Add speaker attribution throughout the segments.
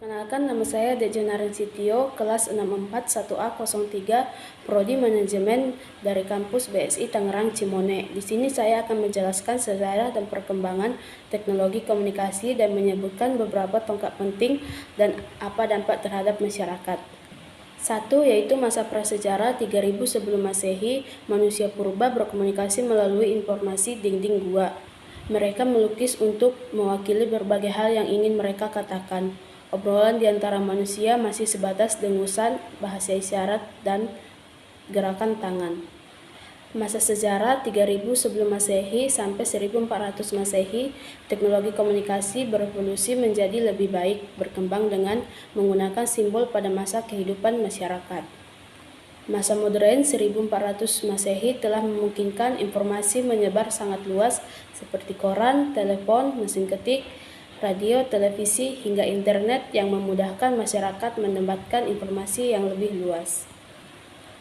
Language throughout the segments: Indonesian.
Speaker 1: Perkenalkan, nama saya Dejana Sitio, kelas 641A03, Prodi Manajemen dari kampus BSI Tangerang Cimone. Di sini saya akan menjelaskan sejarah dan perkembangan teknologi komunikasi dan menyebutkan beberapa tonggak penting dan apa dampak terhadap masyarakat. 1. Yaitu masa prasejarah 3000 sebelum Masehi, manusia purba berkomunikasi melalui informasi dinding gua. Mereka melukis untuk mewakili berbagai hal yang ingin mereka katakan. Obrolan di antara manusia masih sebatas dengusan, bahasa isyarat, dan gerakan tangan. Masa sejarah 3000 sebelum Masehi sampai 1400 Masehi, teknologi komunikasi berevolusi menjadi lebih baik, berkembang dengan menggunakan simbol pada masa kehidupan masyarakat. Masa modern 1400 Masehi telah memungkinkan informasi menyebar sangat luas seperti koran, telepon, mesin ketik, radio, televisi, hingga internet yang memudahkan masyarakat mendapatkan informasi yang lebih luas.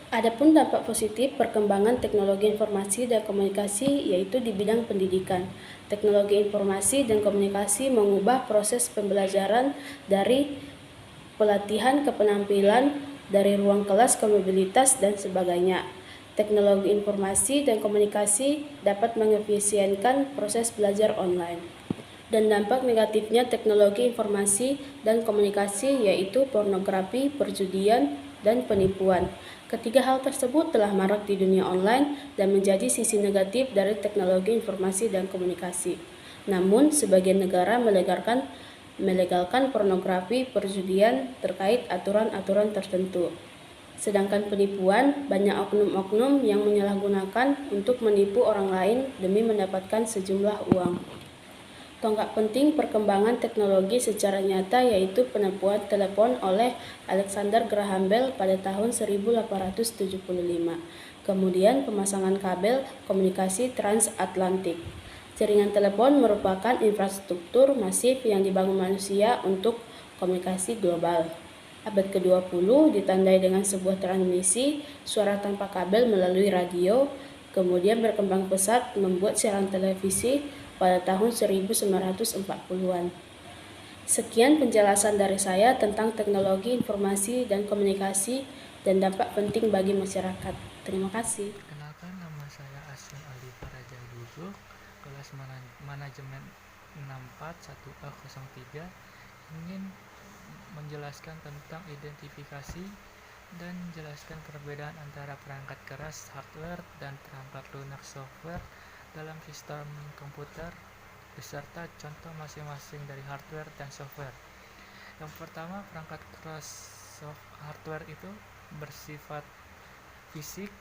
Speaker 1: Adapun dampak positif perkembangan teknologi informasi dan komunikasi yaitu di bidang pendidikan. Teknologi informasi dan komunikasi mengubah proses pembelajaran dari pelatihan ke penampilan, dari ruang kelas ke mobilitas, dan sebagainya. Teknologi informasi dan komunikasi dapat mengefisienkan proses belajar online. Dan dampak negatifnya teknologi informasi dan komunikasi yaitu pornografi, perjudian, dan penipuan. Ketiga hal tersebut telah marak di dunia online dan menjadi sisi negatif dari teknologi informasi dan komunikasi. Namun, sebagian negara melegalkan pornografi, perjudian terkait aturan-aturan tertentu. Sedangkan penipuan, banyak oknum-oknum yang menyalahgunakan untuk menipu orang lain demi mendapatkan sejumlah uang. Tonggak penting perkembangan teknologi secara nyata yaitu penemuan telepon oleh Alexander Graham Bell pada tahun 1875. Kemudian pemasangan kabel komunikasi transatlantik. Jaringan telepon merupakan infrastruktur masif yang dibangun manusia untuk komunikasi global. Abad ke-20 ditandai dengan sebuah transmisi suara tanpa kabel melalui radio, kemudian berkembang pesat membuat siaran televisi pada tahun 1940-an. Sekian penjelasan dari saya tentang teknologi informasi dan komunikasi dan dampak penting bagi masyarakat. Terima kasih.
Speaker 2: Perkenalkan, nama saya Aswin Aldi Faraja Gugu, kelas manajemen 641A03, ingin menjelaskan tentang identifikasi dan menjelaskan perbedaan antara perangkat keras hardware dan perangkat lunak software dalam sistem komputer beserta contoh masing-masing dari hardware dan software. Yang pertama, perangkat keras hardware itu bersifat fisik,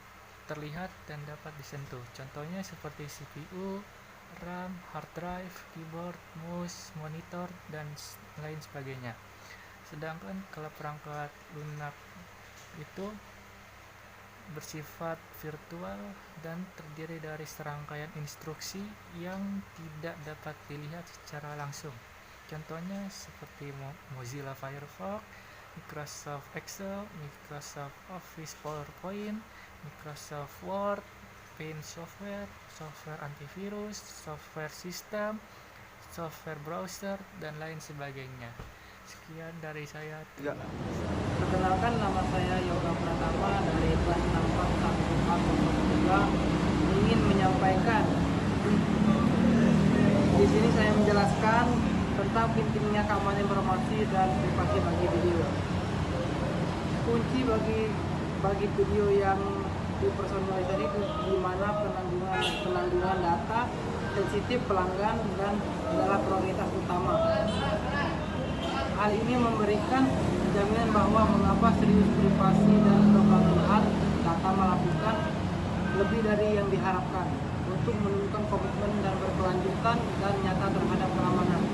Speaker 2: terlihat dan dapat disentuh. Contohnya seperti CPU, RAM, hard drive, keyboard, mouse, monitor, dan lain sebagainya. Sedangkan kalau perangkat lunak itu bersifat virtual dan terdiri dari serangkaian instruksi yang tidak dapat dilihat secara langsung. Contohnya seperti Mozilla Firefox, Microsoft Excel, Microsoft Office PowerPoint, Microsoft Word, Paint software, software antivirus, software system, software browser, dan lain sebagainya. Sekian dari saya.
Speaker 3: Perkenalkan, nama saya Yoga Pratama dari kelas 641A03, ingin menyampaikan di sini saya menjelaskan tentang pentingnya keamanan informasi dan privasi bagi video. Kunci bagi video yang dipersonalisasi itu di mana penanggungan data sensitif pelanggan dan adalah prioritas utama. Hal ini memberikan jaminan bahwa mengapa serius privasi dan keamanan data melakukan lebih dari yang diharapkan untuk menunjukkan komitmen dan berkelanjutan dan nyata terhadap keamanan.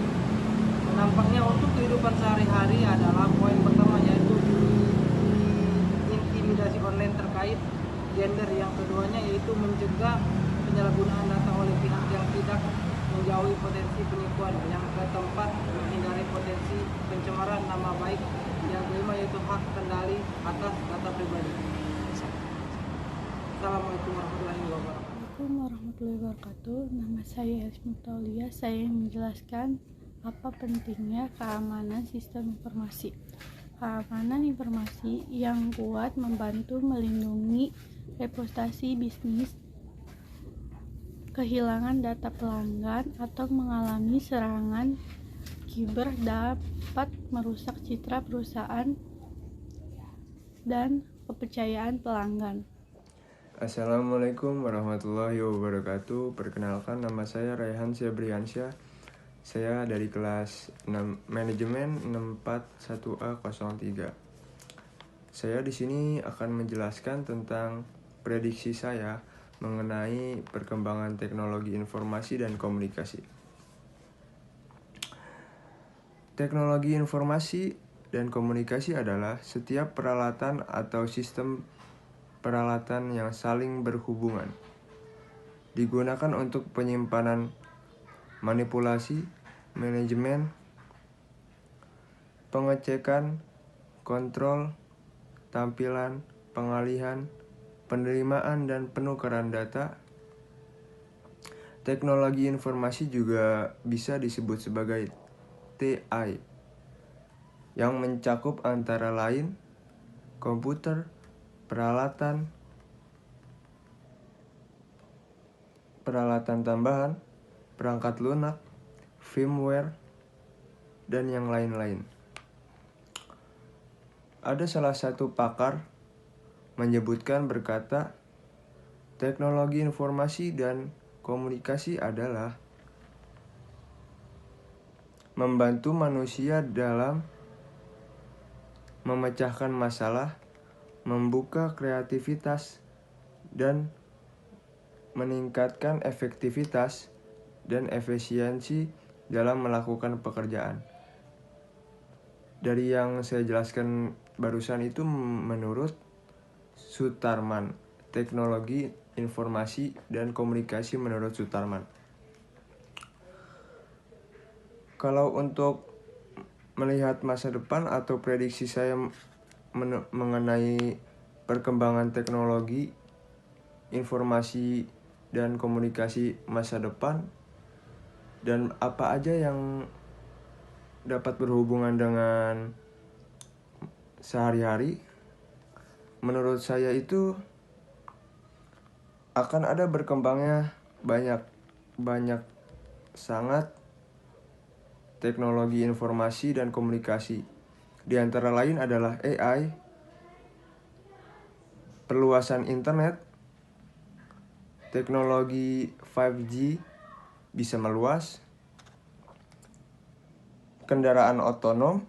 Speaker 3: Nampaknya untuk kehidupan sehari-hari adalah poin pertama, yaitu intimidasi online terkait gender. Yang keduanya yaitu mencegah penyalahgunaan data oleh pihak yang tidak menjauhi potensi penipuan. Yang keempat, menghindari potensi pencemaran nama baik. Yang kelima yaitu hak kendali atas data pribadi. Assalamualaikum warahmatullahi wabarakatuh.
Speaker 4: Assalamualaikum warahmatullahi wabarakatuh. Nama saya Esmutaulia. Saya menjelaskan Apa pentingnya keamanan sistem informasi? Keamanan informasi yang kuat membantu melindungi reputasi bisnis, kehilangan data pelanggan, atau mengalami serangan kiber dapat merusak citra perusahaan dan kepercayaan pelanggan.
Speaker 5: Assalamualaikum warahmatullahi wabarakatuh. Perkenalkan, nama saya Raihan Syabriansyah. Saya dari kelas 6 Manajemen 641A03. Saya di sini akan menjelaskan tentang prediksi saya mengenai perkembangan teknologi informasi dan komunikasi. Teknologi informasi dan komunikasi adalah setiap peralatan atau sistem peralatan yang saling berhubungan, digunakan untuk penyimpanan, manipulasi, manajemen, pengecekan, kontrol, tampilan, pengalihan, penerimaan, dan penukaran data. Teknologi informasi juga bisa disebut sebagai TI, yang mencakup antara lain komputer, peralatan tambahan, perangkat lunak, firmware, dan yang lain-lain. Ada salah satu pakar menyebutkan berkata, teknologi informasi dan komunikasi adalah membantu manusia dalam memecahkan masalah, membuka kreativitas, dan meningkatkan efektivitas dan efisiensi dalam melakukan pekerjaan. Dari yang saya jelaskan barusan itu menurut Sutarman, teknologi informasi dan komunikasi menurut Sutarman. Kalau untuk melihat masa depan atau prediksi saya mengenai perkembangan teknologi informasi dan komunikasi masa depan, dan apa aja yang dapat berhubungan dengan sehari-hari, menurut saya itu akan ada berkembangnya banyak sangat teknologi informasi dan komunikasi. Di antara lain adalah AI, perluasan internet, teknologi 5G bisa meluas, kendaraan otonom,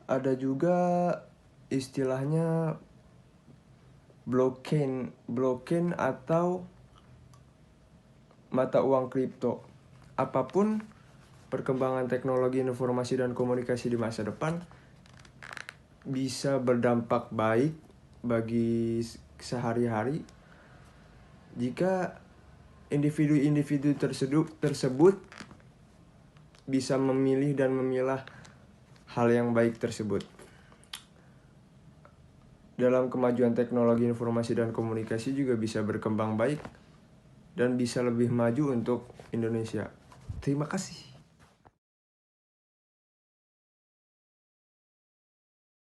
Speaker 5: ada juga istilahnya blockchain atau mata uang kripto. Apapun perkembangan teknologi informasi dan komunikasi di masa depan bisa berdampak baik bagi sehari-hari jika individu-individu tersebut bisa memilih dan memilah hal yang baik tersebut. Dalam kemajuan teknologi informasi dan komunikasi juga bisa berkembang baik dan bisa lebih maju untuk Indonesia. Terima kasih.